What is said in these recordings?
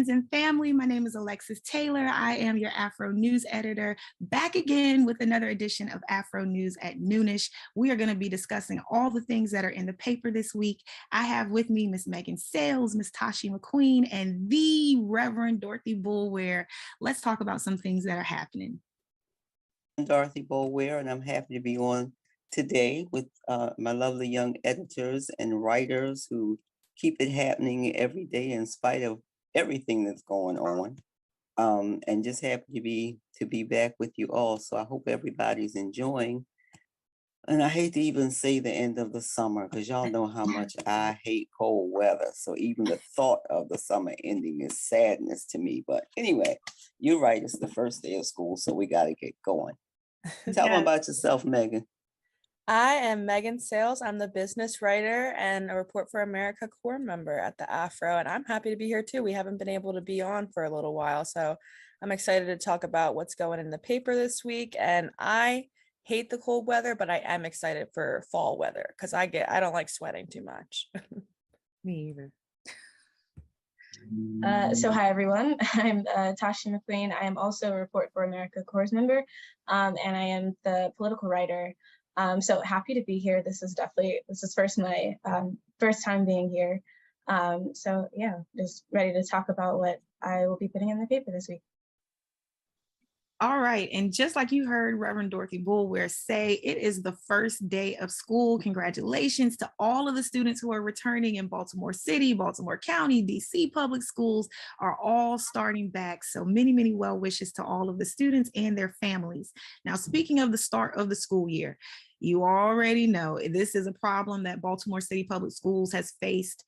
friends and family. My name is Alexis Taylor. I am your Afro News editor, back again with another edition of Afro News at Noonish. We are going to be discussing all the things that are in the paper this week. I have with me Miss Megan Sales, Miss Tashi McQueen, and the Reverend Dorothy Bulware. Let's talk about some things that are happening. I'm Dorothy Bulware, and I'm happy to be on today with my lovely young editors and writers who keep it happening every day in spite of everything that's going on. And just happy to be back with you all. So I hope everybody's enjoying. And I hate to even say the end of the summer because y'all know how much I hate cold weather. So even the thought of the summer ending is sadness to me. But anyway, you're right. It's the first day of school, so we got to get going. Tell them about yourself, Megan. I am Megan Sales. I'm the business writer and a Report for America core member at the AFRO, and I'm happy to be here too. We haven't been able to be on for a little while, so I'm excited to talk about what's going in the paper this week. And I hate the cold weather, but I am excited for fall weather because I don't like sweating too much. Me either. So hi everyone, I'm Tashi McQueen. I am also a Report for America Corps member, and I am the political writer. So happy to be here. This is my first time being here. So yeah, just ready to talk about what I will be putting in the paper this week. All right. And just like you heard Reverend Dorothy Bulware say, it is the first day of school. Congratulations to all of the students who are returning in Baltimore City, Baltimore County, DC public schools are all starting back. So many, many well wishes to all of the students and their families. Now, speaking of the start of the school year, you already know this is a problem that Baltimore City Public Schools has faced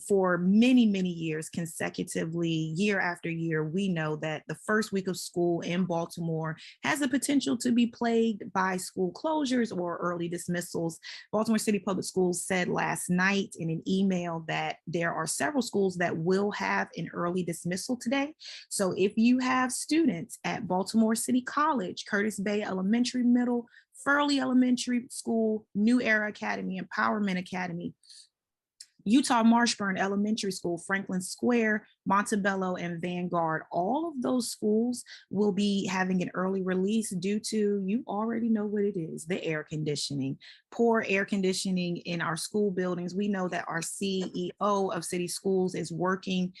for many, many years consecutively, year after year. We know that the first week of school in Baltimore has the potential to be plagued by school closures or early dismissals. Baltimore City Public Schools said last night in an email that there are several schools that will have an early dismissal today. So if you have students at Baltimore City College, Curtis Bay Elementary Middle, Furley Elementary School, New Era Academy, Empowerment Academy, Utah Marshburn Elementary School, Franklin Square, Montebello, and Vanguard. All of those schools will be having an early release due to, you already know what it is, the air conditioning. Poor air conditioning in our school buildings. We know that our CEO of City Schools is working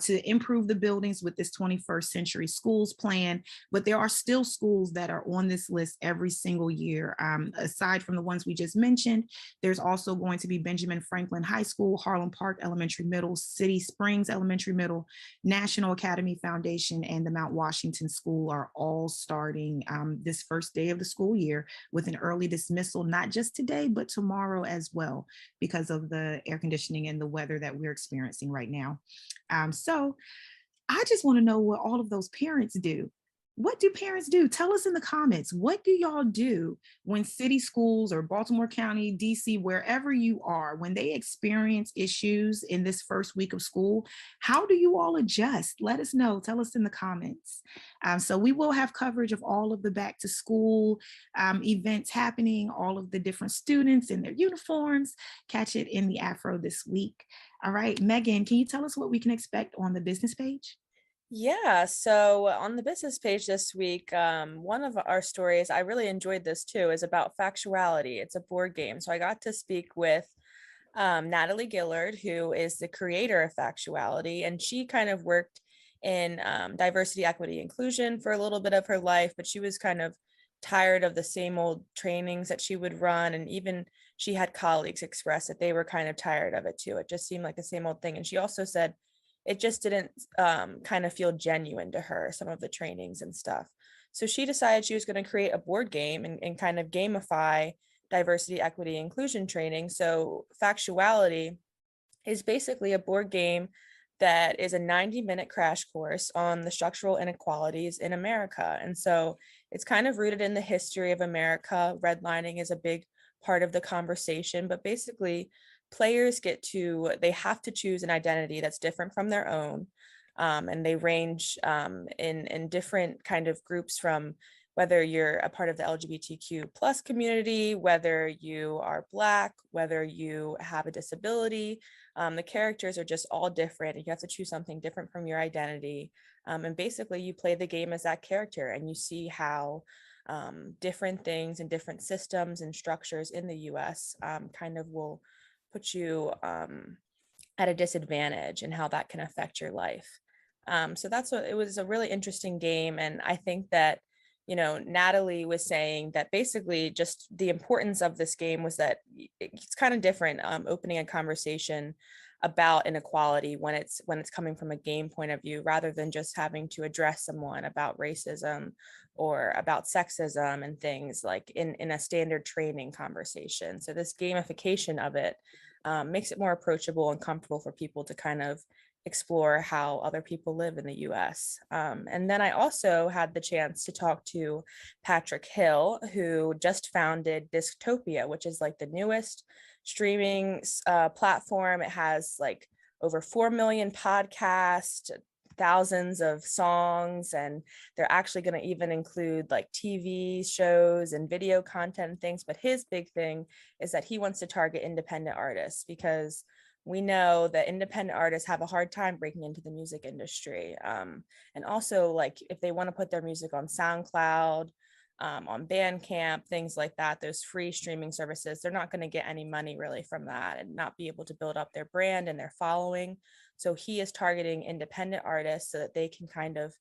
to improve the buildings with this 21st Century Schools plan, but there are still schools that are on this list every single year. Aside from the ones we just mentioned, there's also going to be Benjamin Franklin High School, Harlem Park Elementary Middle, City Springs Elementary Middle, National Academy Foundation, and the Mount Washington School are all starting this first day of the school year with an early dismissal, not just today, but tomorrow as well, because of the air conditioning and the weather that we're experiencing right now. So I just want to know what all of those parents do. What do parents do? Tell us in the comments. What do y'all do when city schools or Baltimore County, DC, wherever you are, when they experience issues in this first week of school? How do you all adjust? Let us know. Tell us in the comments. So we will have coverage of all of the back to school events happening, all of the different students in their uniforms. Catch it in the Afro this week. All right, Megan, can you tell us what we can expect on the business page? Yeah, so on the business page this week, one of our stories, I really enjoyed this too, is about Factuality. It's a board game. So I got to speak with Natalie Gillard, who is the creator of Factuality, and she kind of worked in diversity, equity, inclusion for a little bit of her life, but she was kind of tired of the same old trainings that she would run, and even she had colleagues express that they were kind of tired of it too. It just seemed like the same old thing. And she also said it just didn't kind of feel genuine to her, some of the trainings and stuff. So she decided she was going to create a board game and kind of gamify diversity, equity, inclusion training. So Factuality is basically a board game that is a 90-minute crash course on the structural inequalities in America. And so it's kind of rooted in the history of America. Redlining is a big part of the conversation, but basically players they have to choose an identity that's different from their own. And they range in different kind of groups from whether you're a part of the LGBTQ plus community, whether you are Black, whether you have a disability, the characters are just all different. You have to choose something different from your identity. And basically you play the game as that character, and you see how different things and different systems and structures in the US kind of will put you at a disadvantage, and how that can affect your life. So that's what it was, a really interesting game. And I think that, you know, Natalie was saying that basically just the importance of this game was that it's kind of different, opening a conversation about inequality when it's coming from a game point of view, rather than just having to address someone about racism or about sexism and things like in a standard training conversation. So this gamification of it makes it more approachable and comfortable for people to kind of explore how other people live in the US. And then I also had the chance to talk to Patrick Hill, who just founded Disctopia, which is like the newest streaming platform. It has like over 4 million podcasts, thousands of songs, and they're actually going to even include like TV shows and video content and things. But his big thing is that he wants to target independent artists, because we know that independent artists have a hard time breaking into the music industry. And also, like, if they want to put their music on SoundCloud, on Bandcamp, things like that, those free streaming services, they're not going to get any money really from that and not be able to build up their brand and their following. So he is targeting independent artists so that they can kind of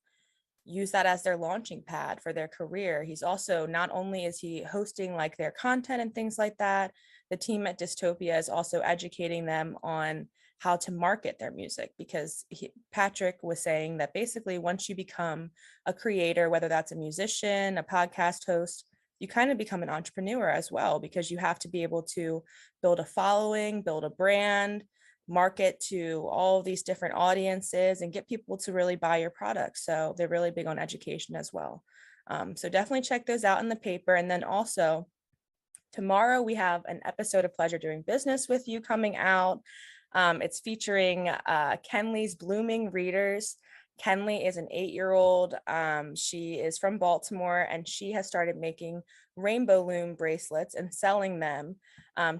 use that as their launching pad for their career. He's also, not only is he hosting like their content and things like that, the team at Dystopia is also educating them on how to market their music, because Patrick was saying that basically once you become a creator, whether that's a musician, a podcast host, you kind of become an entrepreneur as well, because you have to be able to build a following, build a brand, market to all of these different audiences, and get people to really buy your product. So they're really big on education as well. So definitely check those out in the paper. And then also tomorrow we have an episode of Pleasure Doing Business with You coming out. It's featuring Kenley's Blooming Readers. Kenley is an 8-year-old. She is from Baltimore, and she has started making rainbow loom bracelets and selling them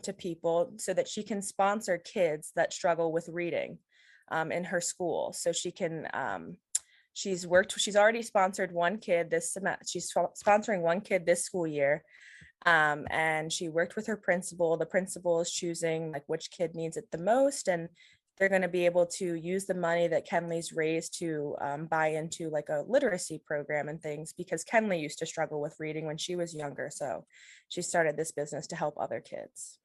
to people so that she can sponsor kids that struggle with reading in her school. So she can, she's already sponsored one kid this semester. She's sponsoring one kid this school year. And she worked with her principal. The principal is choosing like which kid needs it the most, and they're going to be able to use the money that Kenley's raised to buy into like a literacy program and things, because Kenley used to struggle with reading when she was younger. So she started this business to help other kids.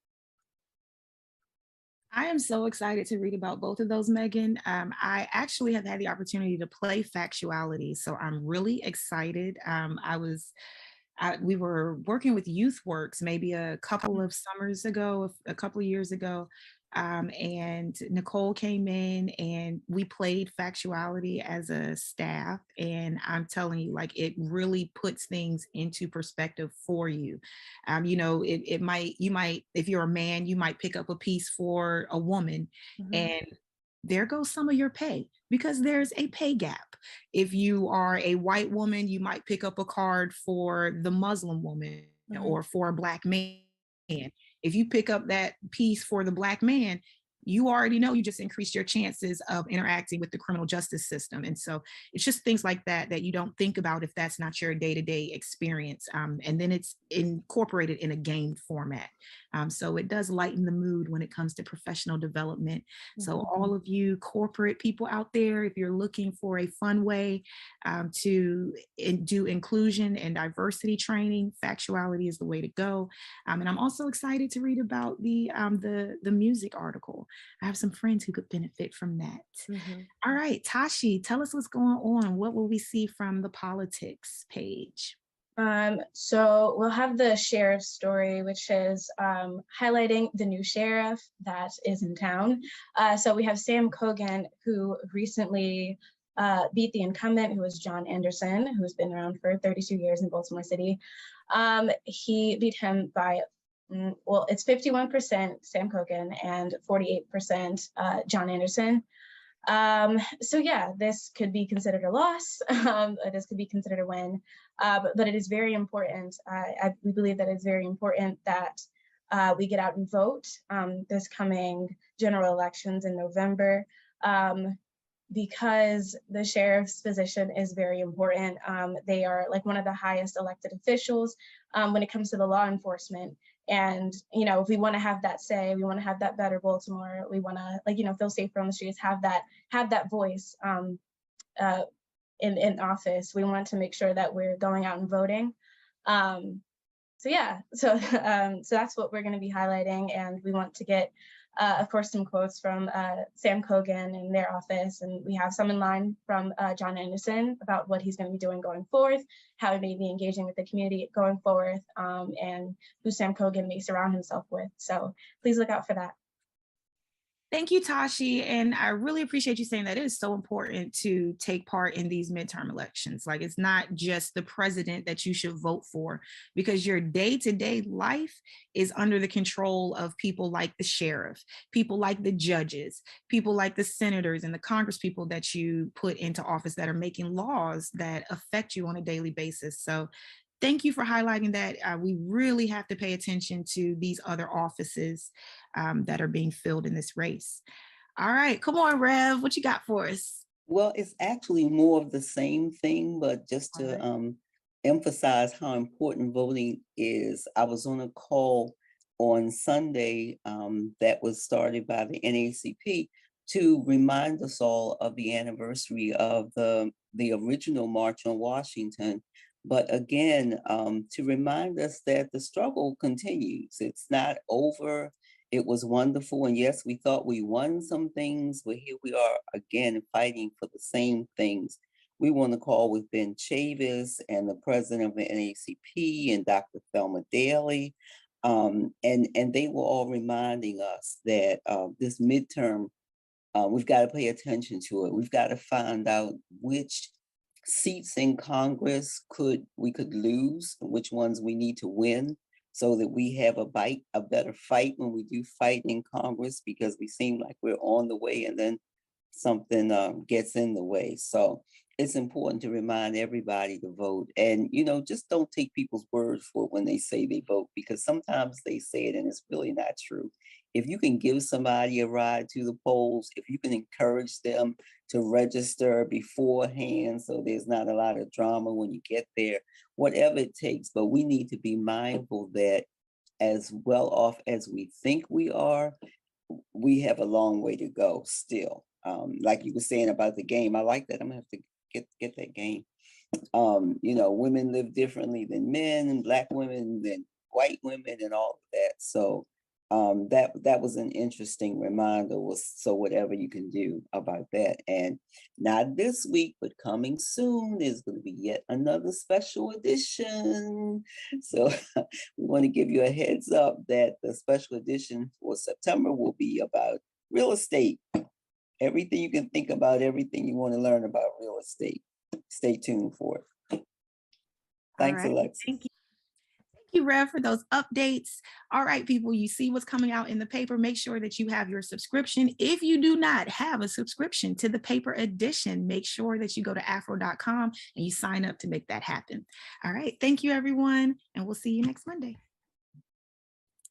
I am so excited to read about both of those, Megan. I actually have had the opportunity to play Factuality, so I'm really excited. We were working with YouthWorks maybe a couple of summers ago, a couple of years ago, and Nicole came in and we played Factuality as a staff. And I'm telling you, like, it really puts things into perspective for you. You know, you might, if you're a man, you might pick up a piece for a woman, and there goes some of your pay, because there's a pay gap. If you are a white woman, you might pick up a card for the Muslim woman or for a Black man. If you pick up that piece for the Black man, you already know you just increased your chances of interacting with the criminal justice system. And so it's just things like that that you don't think about if that's not your day-to-day experience. And then it's incorporated in a game format. So it does lighten the mood when it comes to professional development. So all of you corporate people out there, if you're looking for a fun way to do inclusion and diversity training, Factuality is the way to go. And I'm also excited to read about the music article. I have some friends who could benefit from that. All right, Tashi, tell us what's going on. What will we see from the politics page? So we'll have the sheriff's story, which is highlighting the new sheriff that is in town. So we have Sam Cogan, who recently beat the incumbent, who was John Anderson, who's been around for 32 years in Baltimore City. He beat him by, well, it's 51% Sam Cogan and 48% John Anderson. So yeah, this could be considered a loss. This could be considered a win, but it is very important. We believe that it's very important that we get out and vote this coming general elections in November, because the sheriff's position is very important. They are like one of the highest elected officials when it comes to the law enforcement. And, you know, if we want to have that say, we want to have that better Baltimore, we want to, like, you know, feel safer on the streets, have that voice in office. We want to make sure that we're going out and voting. So yeah, so that's what we're going to be highlighting, and we want to get, of course, some quotes from Sam Cogan in their office, and we have some in line from John Anderson about what he's going to be doing going forth, how he may be engaging with the community going forth, and who Sam Cogan may surround himself with. So please look out for that. Thank you, Tashi. And I really appreciate you saying that it is so important to take part in these midterm elections. Like, it's not just the president that you should vote for, because your day-to-day life is under the control of people like the sheriff, people like the judges, people like the senators and the Congress people that you put into office that are making laws that affect you on a daily basis. So thank you for highlighting that. We really have to pay attention to these other offices that are being filled in this race. All right, come on, Rev, what you got for us? Well, it's actually more of the same thing, but just to emphasize how important voting is, I was on a call on Sunday that was started by the NAACP to remind us all of the anniversary of the original March on Washington. But again, to remind us that the struggle continues. It's not over. It was wonderful. And yes, we thought we won some things, but here we are again fighting for the same things. We won a call with Ben Chavis and the president of the NAACP and Dr. Thelma Daly. And they were all reminding us that this midterm, we've got to pay attention to it. We've got to find out which seats in Congress we could lose, which ones we need to win, so that we have a better fight when we do fight in Congress, because we seem like we're on the way and then something gets in the way. So it's important to remind everybody to vote. And, you know, just don't take people's words for it when they say they vote, because sometimes they say it and it's really not true. If you can give somebody a ride to the polls, if you can encourage them to register beforehand so there's not a lot of drama when you get there, whatever it takes. But we need to be mindful that as well off as we think we are, we have a long way to go still. Like you were saying about the game, I like that. I'm gonna have to get that game. You know, women live differently than men, and Black women than white women, and all of that. So that was an interesting reminder. So whatever you can do about that. And not this week, but coming soon, there's going to be yet another special edition. So we want to give you a heads up that the special edition for September will be about real estate. Everything you can think about, everything you want to learn about real estate. Stay tuned for it. Thanks, All right. Alexa. Thank you. Thank you, Rev, for those updates. All right, people, you see what's coming out in the paper. Make sure that you have your subscription. If you do not have a subscription to the paper edition, make sure that you go to afro.com and you sign up to make that happen. All right. Thank you, everyone. And we'll see you next Monday.